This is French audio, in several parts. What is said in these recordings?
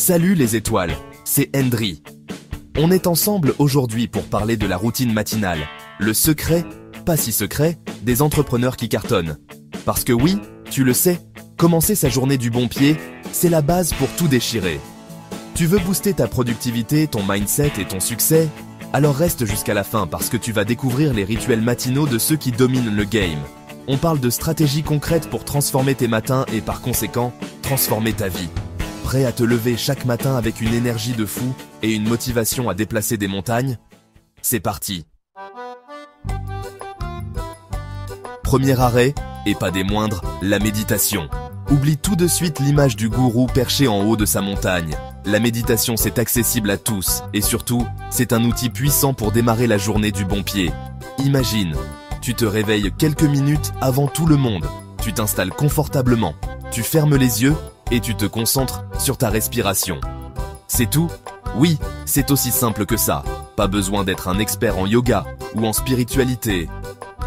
Salut les étoiles, c'est Hendry. On est ensemble aujourd'hui pour parler de la routine matinale, le secret, pas si secret, des entrepreneurs qui cartonnent. Parce que oui, tu le sais, commencer sa journée du bon pied, c'est la base pour tout déchirer. Tu veux booster ta productivité, ton mindset et ton succès? Alors reste jusqu'à la fin parce que tu vas découvrir les rituels matinaux de ceux qui dominent le game. On parle de stratégies concrètes pour transformer tes matins et par conséquent, transformer ta vie. Prêt à te lever chaque matin avec une énergie de fou et une motivation à déplacer des montagnes? C'est parti! Premier arrêt, et pas des moindres, la méditation. Oublie tout de suite l'image du gourou perché en haut de sa montagne. La méditation, c'est accessible à tous et surtout, c'est un outil puissant pour démarrer la journée du bon pied. Imagine, tu te réveilles quelques minutes avant tout le monde. Tu t'installes confortablement, tu fermes les yeux et tu te concentres sur ta respiration. C'est tout? Oui, c'est aussi simple que ça. Pas besoin d'être un expert en yoga ou en spiritualité.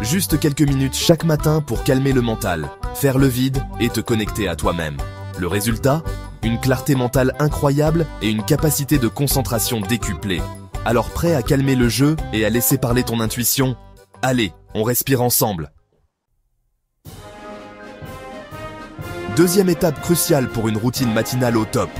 Juste quelques minutes chaque matin pour calmer le mental, faire le vide et te connecter à toi-même. Le résultat? Une clarté mentale incroyable et une capacité de concentration décuplée. Alors prêt à calmer le jeu et à laisser parler ton intuition? Allez, on respire ensemble. Deuxième étape cruciale pour une routine matinale au top.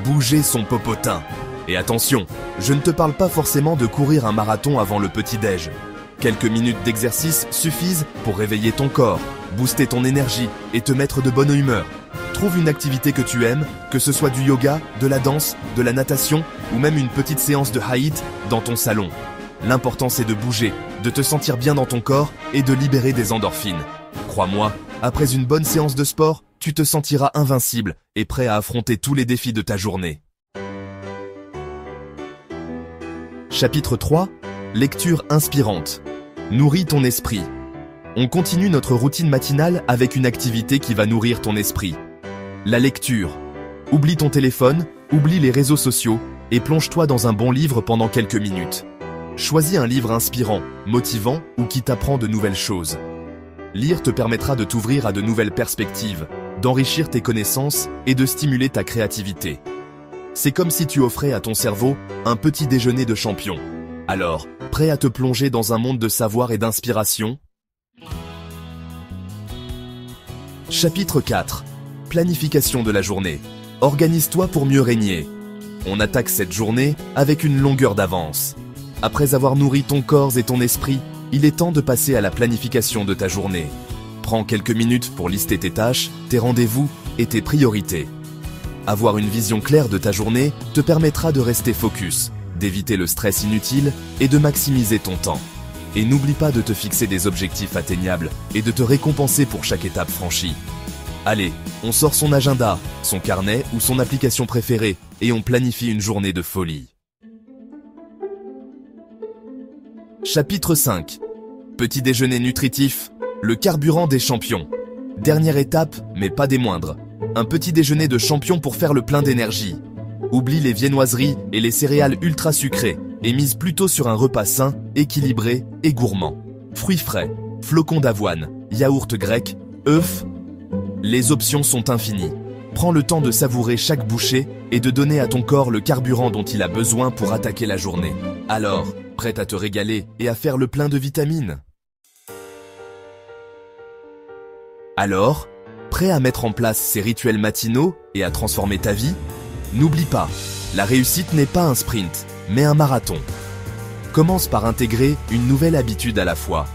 Bouger son popotin. Et attention, je ne te parle pas forcément de courir un marathon avant le petit-déj. Quelques minutes d'exercice suffisent pour réveiller ton corps, booster ton énergie et te mettre de bonne humeur. Trouve une activité que tu aimes, que ce soit du yoga, de la danse, de la natation ou même une petite séance de HIIT dans ton salon. L'important c'est de bouger, de te sentir bien dans ton corps et de libérer des endorphines. Crois-moi, après une bonne séance de sport, tu te sentiras invincible et prêt à affronter tous les défis de ta journée. Chapitre 3. Lecture inspirante. Nourris ton esprit. On continue notre routine matinale avec une activité qui va nourrir ton esprit. La lecture. Oublie ton téléphone, oublie les réseaux sociaux et plonge-toi dans un bon livre pendant quelques minutes. Choisis un livre inspirant, motivant ou qui t'apprend de nouvelles choses. Lire te permettra de t'ouvrir à de nouvelles perspectives, d'enrichir tes connaissances et de stimuler ta créativité. C'est comme si tu offrais à ton cerveau un petit déjeuner de champion. Alors, prêt à te plonger dans un monde de savoir et d'inspiration? Chapitre 4. Planification de la journée. Organise-toi pour mieux régner. On attaque cette journée avec une longueur d'avance. Après avoir nourri ton corps et ton esprit, il est temps de passer à la planification de ta journée. Prends quelques minutes pour lister tes tâches, tes rendez-vous et tes priorités. Avoir une vision claire de ta journée te permettra de rester focus, d'éviter le stress inutile et de maximiser ton temps. Et n'oublie pas de te fixer des objectifs atteignables et de te récompenser pour chaque étape franchie. Allez, on sort son agenda, son carnet ou son application préférée et on planifie une journée de folie. Chapitre 5. Petit déjeuner nutritif, le carburant des champions. Dernière étape, mais pas des moindres. Un petit déjeuner de champion pour faire le plein d'énergie. Oublie les viennoiseries et les céréales ultra sucrées et mise plutôt sur un repas sain, équilibré et gourmand. Fruits frais, flocons d'avoine, yaourt grec, œufs. Les options sont infinies. Prends le temps de savourer chaque bouchée et de donner à ton corps le carburant dont il a besoin pour attaquer la journée. Alors, prête à te régaler et à faire le plein de vitamines? Alors, prêt à mettre en place ces rituels matinaux et à transformer ta vie? N'oublie pas, la réussite n'est pas un sprint, mais un marathon. Commence par intégrer une nouvelle habitude à la fois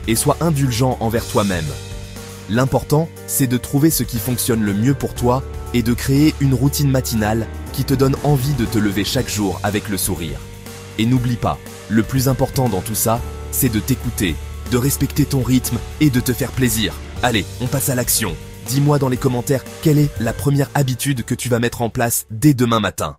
et sois indulgent envers toi-même. L'important, c'est de trouver ce qui fonctionne le mieux pour toi et de créer une routine matinale qui te donne envie de te lever chaque jour avec le sourire. Et n'oublie pas, le plus important dans tout ça, c'est de t'écouter, de respecter ton rythme et de te faire plaisir. Allez, on passe à l'action. Dis-moi dans les commentaires quelle est la première habitude que tu vas mettre en place dès demain matin.